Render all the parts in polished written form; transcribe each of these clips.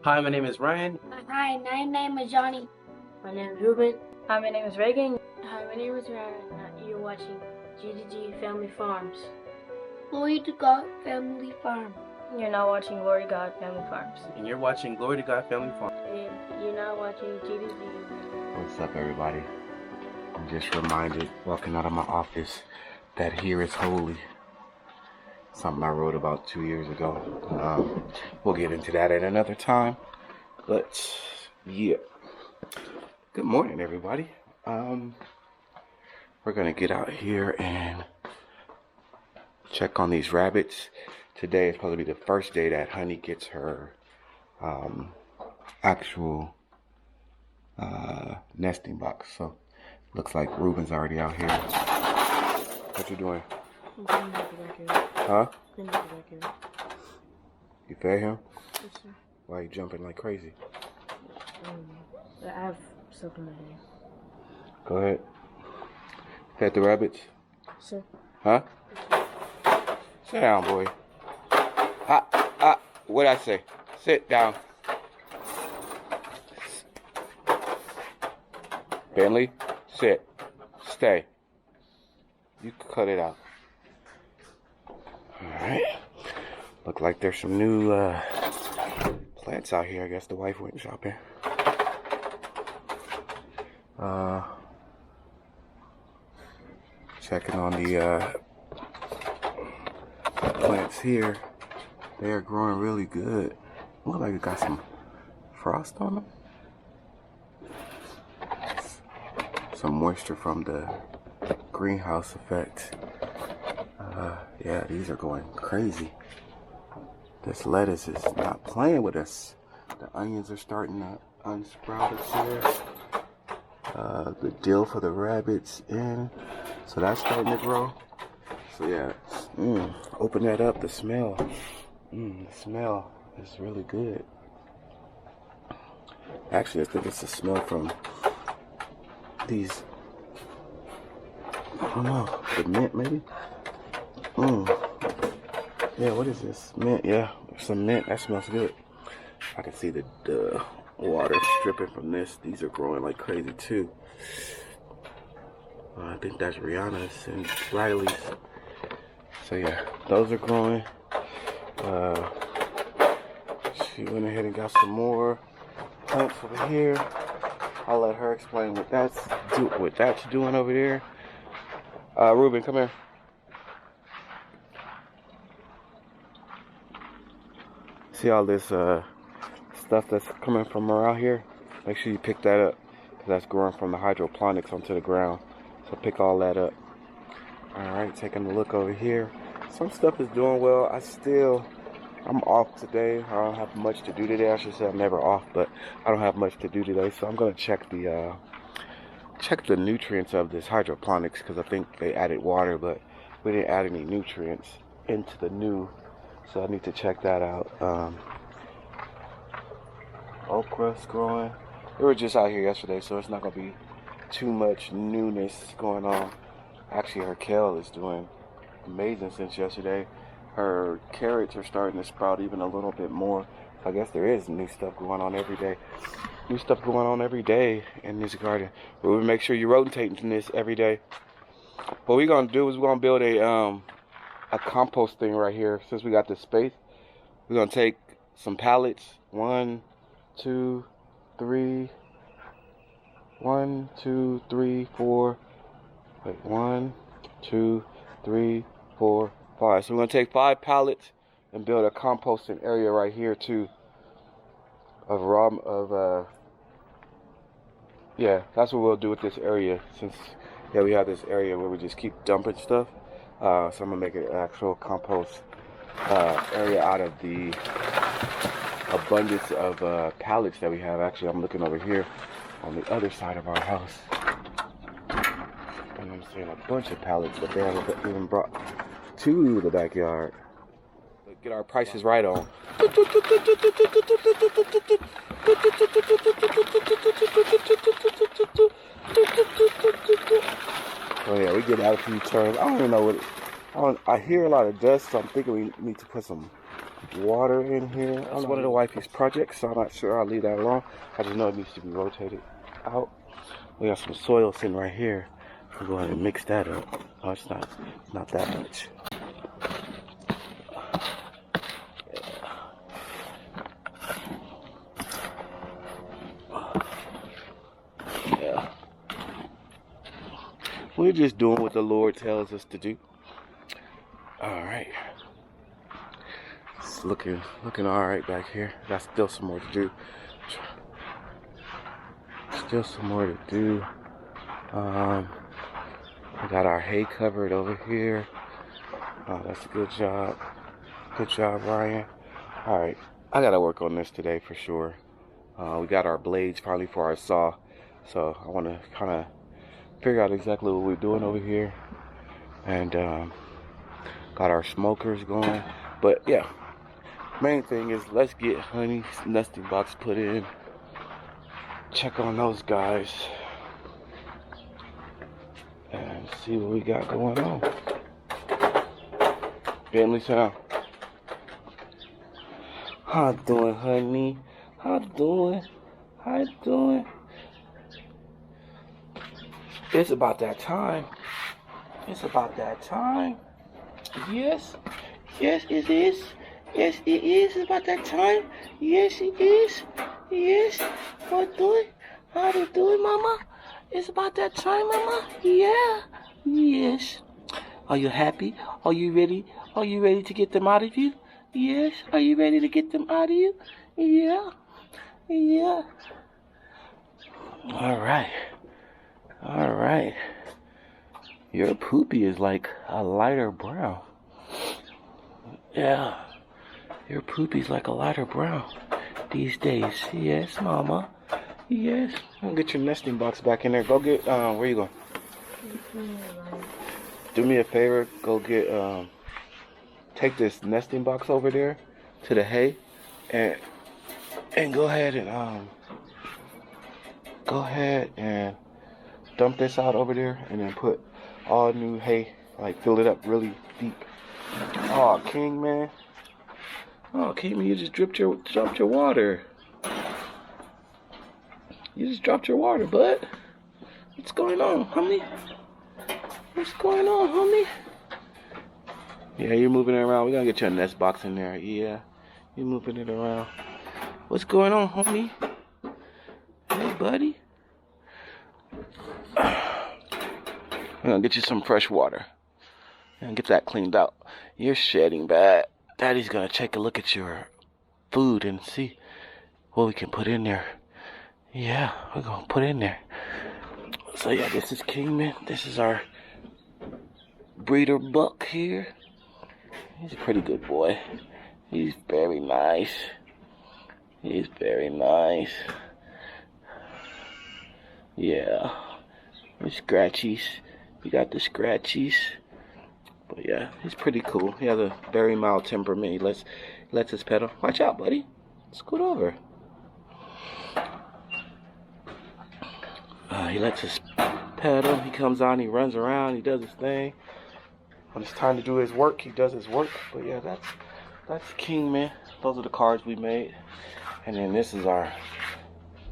Hi, my name is Ryan. Hi, my name is Johnny. My name is Ruben. Hi, my name is Rbking. Hi, my name is Ryan. You're watching G2G Family Farms. Glory to God Family Farm. You're now watching Glory to God Family Farms. And you're watching Glory to God Family Farm. And you're now watching G2G. What's up, everybody? I'm just reminded, walking out of my office, that here is holy. Something I wrote about 2 years ago. We'll get into that at another time. But, yeah. Good morning, everybody. We're going to get out here and check on these rabbits. Today is supposed to be the first day that Honey gets her actual nesting box. So, looks like Ruben's already out here. What you doing? Huh? You fed him? Yes, sir. Why are you jumping like crazy? I have stuff in my hand. Go ahead. Fed the rabbits? Sir. Huh? Sit down, boy. What'd I say? Sit down. Bentley, sit. Stay. You can cut it out. Alright. Look like there's some new plants out here. I guess the wife went shopping. Checking on the plants here. They are growing really good. Look like it got some frost on them. Some moisture from the greenhouse effect. Yeah, these are going crazy. This lettuce is not playing with us. The onions are starting to unsprout here. The dill for the rabbits in. So that's starting to grow. So yeah, open that up. The smell. The smell is really good. Actually, I think it's the smell from these, I don't know, the mint maybe? Yeah, what is this? Mint, yeah, some mint. That smells good. I can see the water dripping from this. These are growing like crazy too. I think that's Rihanna's and Riley's. So yeah, those are growing. She went ahead and got some more plants over here. I'll let her explain what that's doing over there. Ruben, come here. See all this stuff that's coming from around here? Make sure you pick that up, because that's growing from the hydroponics onto the ground. So pick all that up. Alright, taking a look over here. Some stuff is doing well. I'm off today. I don't have much to do today. I should say I'm never off, but I don't have much to do today. So I'm going to check the nutrients of this hydroponics, because I think they added water, but we didn't add any nutrients into the new. So I need to check that out. Okra's growing. We were just out here yesterday, so it's not going to be too much newness going on. Actually, her kale is doing amazing since yesterday. Her carrots are starting to sprout even a little bit more. So I guess there is new stuff going on every day. New stuff going on every day in this garden. But we'll make sure you're rotating this every day. What we're going to do is we're going to build a compost thing right here. Since we got this space, we're going to take some pallets. 1, 2, 3. 1, 2, 3, 4. Wait, 1, 2, 3, 4, 5. So we're going to take 5 pallets and build a composting area right here too. Yeah, that's what we'll do with this area, since we have this area where we just keep dumping stuff. So I'm gonna make an actual compost area out of the abundance of pallets that we have. Actually, I'm looking over here on the other side of our house, and I'm seeing a bunch of pallets, but they haven't even brought to the backyard. Get our prices right on. Oh yeah, we get out a few turns. I don't even know what. I hear a lot of dust, so I'm thinking we need to put some water in here. That's one of the wifey's projects, so I'm not sure I'll leave that alone. I just know it needs to be rotated out. We got some soil sitting right here. We'll go ahead and mix that up. Oh, it's not that much. Yeah. We're just doing what the Lord tells us to do. All right. It's looking all right back here. Got still some more to do. Still some more to do. We got our hay covered over here. Oh, that's a good job. Good job, Ryan. All right. I got to work on this today for sure. We got our blades finally for our saw. So I want to kind of figure out exactly what we're doing over here. And got our smokers going. But yeah, main thing is let's get Honey's nesting box put in. Check on those guys. And see what we got going on. Bentley sound. How you doing, honey? How you doing? How you doing? It's about that time. It's about that time. Yes. Yes, it is. Yes, it is. It's about that time. Yes, it is. Yes. What you doing? How you doing, mama? It's about that time, mama. Yeah. Yes. Are you happy? Are you ready? Are you ready to get them out of you? Yes. Are you ready to get them out of you? Yeah. Yeah. All right. All right. Your poopy is like a lighter brown. Yeah. Your poopy's like a lighter brown these days. Yes, mama. Yes. Go get your nesting box back in there. Go get, where you going? Do me a favor. Go get, take this nesting box over there to the hay and go ahead and dump this out over there and then put all new hay, like fill it up really deep. Oh, King, man. Oh, King, man, you just dropped your water. You just dropped your water, bud. What's going on, homie? What's going on, homie? Yeah, you're moving it around. We're gonna get you a nest box in there. Yeah, you're moving it around. What's going on, homie? Hey, buddy. We're gonna get you some fresh water and get that cleaned out. You're shedding bad. Daddy's gonna take a look at your food and see what we can put in there. Yeah, we're gonna put in there. So yeah, this is Kingman. This is our breeder buck here. He's a pretty good boy. He's very nice. He's very nice. Yeah. The scratchies. We got the scratchies. But yeah, he's pretty cool. He has a very mild temperament. He lets us pet him. Watch out, buddy. Scoot over. He lets us pet him. He comes on, he runs around, he does his thing. When it's time to do his work, he does his work. But yeah, that's King, man. Those are the cards we made. And then this is our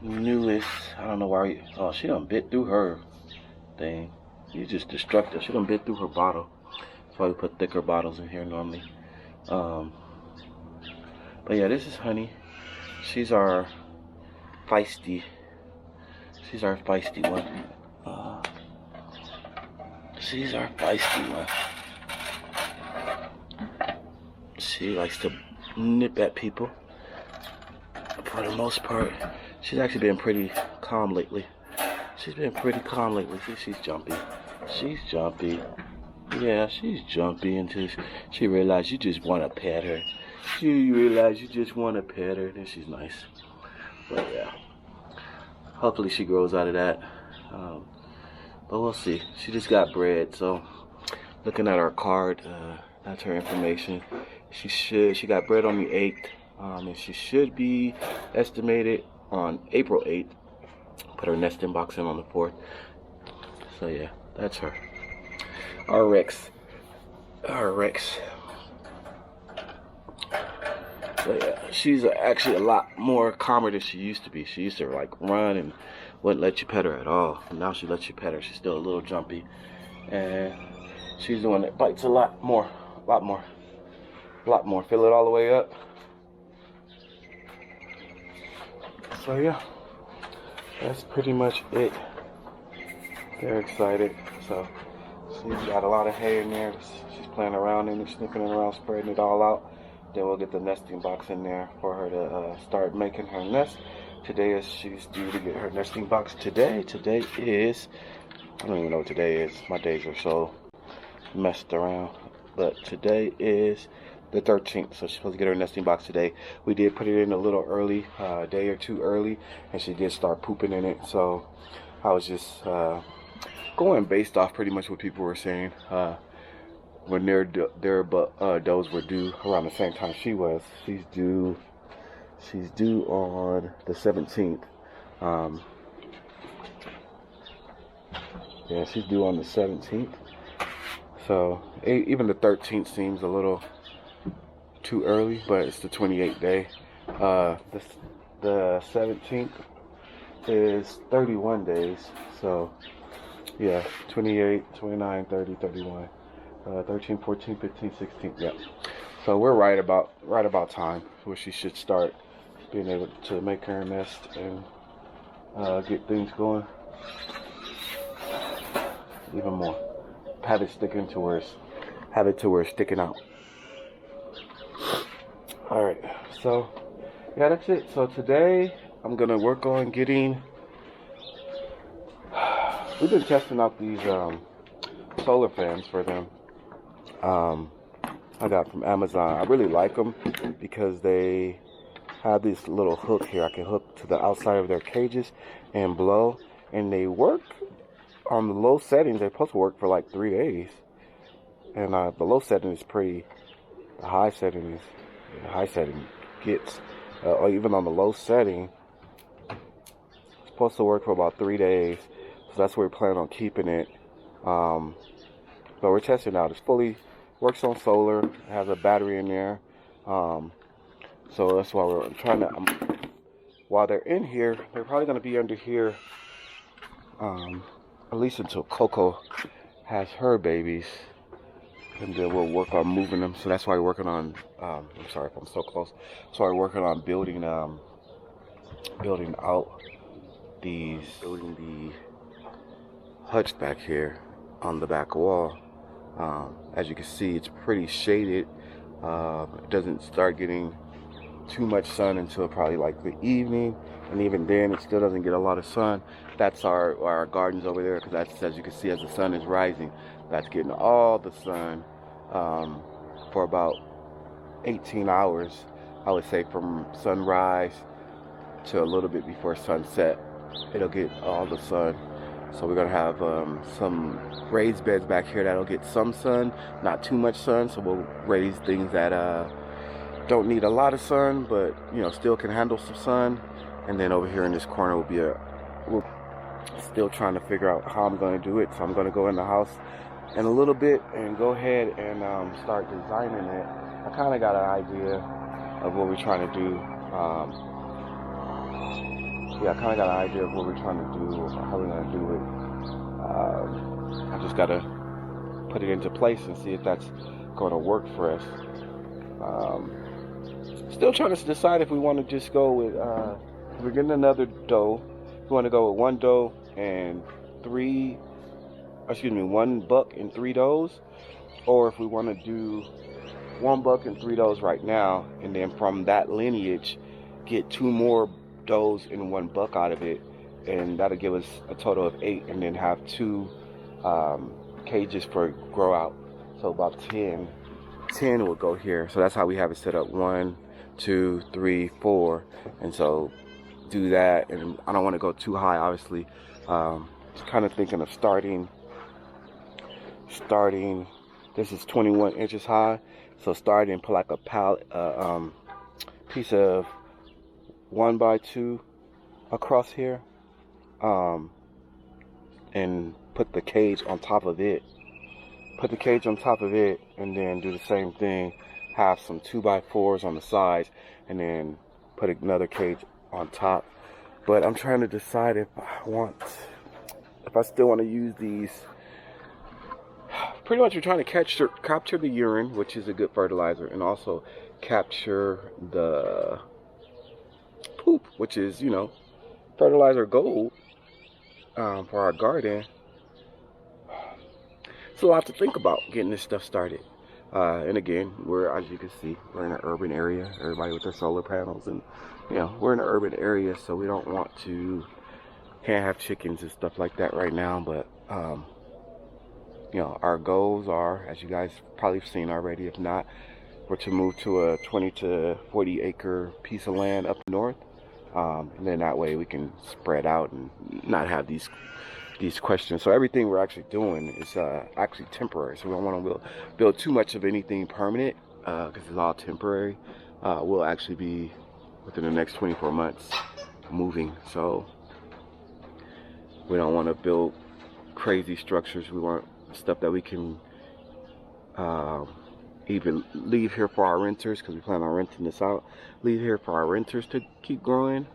newest. I don't know why. Oh, she done bit through her thing. She's just destructive. She done bit through her bottle. That's why we put thicker bottles in here normally. But yeah, this is Honey. She's our feisty. She's our feisty one. She's our feisty one. She likes to nip at people. For the most part, she's actually been pretty calm lately. She's been pretty calm lately. See, she's jumpy. She's jumpy. Yeah, she's jumpy until she realizes you just want to pet her. She realizes you just want to pet her. Then she's nice. But yeah. Hopefully she grows out of that. But we'll see. She just got bred, so looking at our card, that's her information. She got bred on the 8th, and she should be estimated on April 8th. Put her nesting box in on the 4th. So yeah, that's her. Our Rex. So yeah, she's actually a lot more calmer than she used to be. She used to like run and wouldn't let you pet her at all. Now she lets you pet her. She's still a little jumpy, and she's the one that bites a lot more. Fill it all the way up. So yeah, that's pretty much it. They're excited. So she's got a lot of hay in there. She's playing around in it, sniffing it around, spreading it all out. Then we'll get the nesting box in there for her to start making her nest. Today she's due to get her nesting box today. Today is, I don't even know what today is. My days are so messed around. But today is the 13th, so she's supposed to get her nesting box today. We did put it in a little early, a day or two early, and she did start pooping in it. So I was just going based off pretty much what people were saying. When their does were due around the same time she was. She's due on the 17th. Yeah, she's due on the 17th. So even the 13th seems a little too early, but it's the 28th day. The 17th is 31 days. So yeah, 28, 29, 30, 31, 13, 14, 15, 16. Yeah. So we're right about time where she should start being able to make her nest and get things going even more. Have it sticking to where it's sticking out. All right, so yeah, that's it. So today I'm gonna work on getting. We've been testing out these solar fans for them. I got from Amazon. I really like them because they have this little hook here. I can hook to the outside of their cages and blow, and they work on the low settings. They're supposed to work for like 3 days, and the low setting is pretty. The high setting gets, or even on the low setting, it's supposed to work for about 3 days. So that's where we plan on keeping it. But we're testing out. It's fully works on solar. It has a battery in there. So that's why we're trying to. While they're in here, they're probably going to be under here. At least until Coco has her babies, and then we'll work on moving them. So that's why we're working on. I'm sorry if I'm so close. So we're working on building the hutch back here on the back wall. As you can see, it's pretty shaded. It doesn't start getting too much sun until probably like the evening, and even then it still doesn't get a lot of sun. That's our gardens over there, because that's, as you can see, as the sun is rising, that's getting all the sun for about 18 hours, I would say, from sunrise to a little bit before sunset. It'll get all the sun. So we're gonna have some raised beds back here that'll get some sun, not too much sun. So we'll raise things that don't need a lot of sun, but still can handle some sun. And then over here in this corner will be we're still trying to figure out how I'm gonna do it. So I'm gonna go in the house in a little bit and go ahead and start designing it. I kind of got an idea of what we're trying to do. I kind of got an idea of what we're trying to do, how we're going to do it. I just got to put it into place and see if that's going to work for us. Still trying to decide if we want to just go with, if we're getting another doe, we want to go with one doe and one buck and 3 does, or if we want to do 1 buck and 3 does right now, and then from that lineage get 2 more does and 1 buck out of it, and that'll give us a total of 8, and then have 2 cages for grow out, so about 10 will go here. So that's how we have it set up: 1, 2, 3, 4. And so do that, and I don't want to go too high, obviously. Just kind of thinking of starting this is 21 inches high, so starting, put like a pallet piece of 1x2 across here, and put the cage on top of it. And then do the same thing. have some 2x4s on the sides and then put another cage on top. But I'm trying to decide if I still want to use these. Pretty much we're trying to capture the urine, which is a good fertilizer, and also capture the poop, which is, you know, fertilizer gold for our garden. So a lot to think about getting this stuff started. And again, as you can see, we're in an urban area. Everybody with their solar panels, and you know, we're in an urban area, so we don't want to, can't have chickens and stuff like that right now. But you know, our goals are, as you guys probably have seen already, if not, we're to move to a 20 to 40 acre piece of land up north, and then that way we can spread out and not have these questions. So everything we're actually doing is actually temporary, so we don't want to build too much of anything permanent, because it's all temporary. We'll actually be within the next 24 months moving, so we don't want to build crazy structures. We want stuff that we can even leave here for our renters, because we plan on renting this out. Leave here for our renters to keep growing,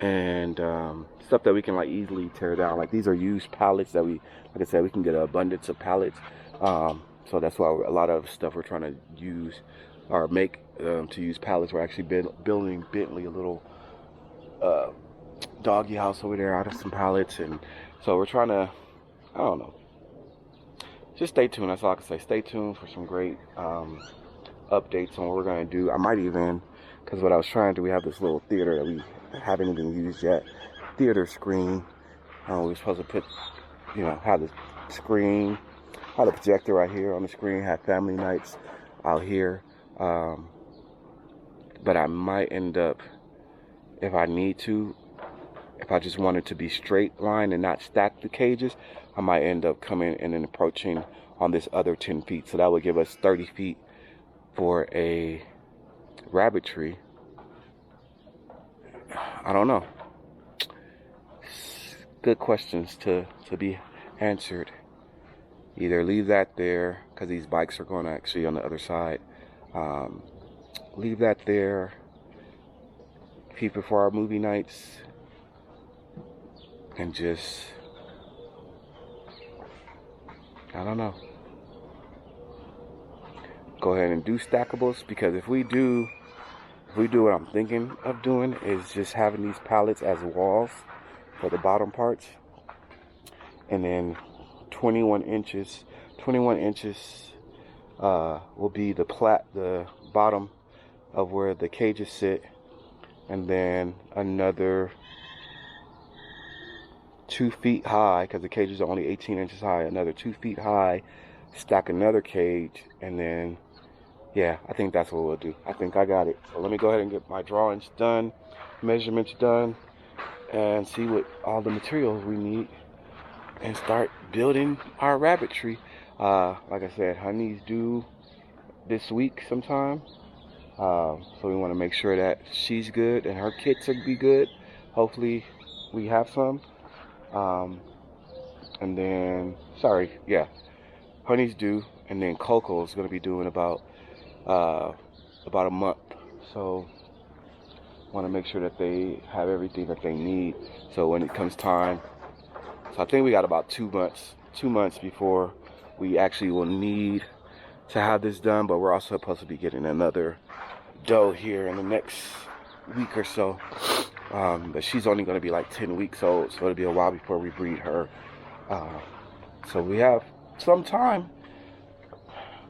and stuff that we can like easily tear down. Like these are used pallets that we, like I said, we can get an abundance of pallets. So that's why a lot of stuff we're trying to use or make to use pallets. We're actually building Bentley a little doggy house over there out of some pallets, and so we're trying to, I don't know, just stay tuned. That's all I can say. Stay tuned for some great updates on what we're going to do. I might even, because what I was trying to do, we have this little theater that we haven't even used yet. Theater screen. We were supposed to put, you know, have the screen, have the projector right here on the screen, have family nights out here. But I might end up, if I need to, if I just wanted to be straight line and not stack the cages, I might end up coming and then approaching on this other 10 feet. So that would give us 30 feet for a rabbitry. I don't know. Good questions to be answered. Either leave that there, because these bikes are going to actually on the other side. Leave that there. Keep it for our movie nights. And just, I don't know. Go ahead and do stackables, because if we do what I'm thinking of doing, is just having these pallets as walls for the bottom parts, and then 21 inches will be the bottom of where the cages sit, and then another 2 feet high, because the cages are only 18 inches high, another 2 feet high, stack another cage, and then yeah, I think that's what we'll do. I think I got it. So let me go ahead and get my drawings done, measurements done, and see what all the materials we need, and start building our rabbitry. Like I said, honey's due this week sometime, so we want to make sure that she's good and her kits will be good. Hopefully we have some. And then, honey's due, and then Coco's going to be due in about a month. So want to make sure that they have everything that they need, so when it comes time, so I think we got about 2 months before we actually will need to have this done. But we're also supposed to be getting another doe here in the next week or so, but she's only going to be like 10 weeks old, so it'll be a while before we breed her. So we have some time,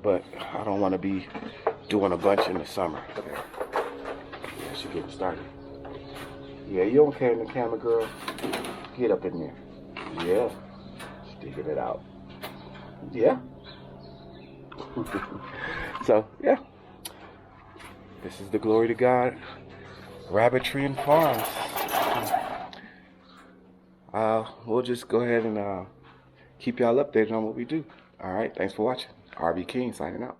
but I don't want to be doing a bunch in the summer. I should get started. Yeah, you okay in the camera, girl? Get up in there. Yeah, sticking it out. Yeah. So yeah, this is the Glory to God Rabbitry and Farms. We'll just go ahead and keep y'all updated on what we do. All right, thanks for watching. Rbking signing out.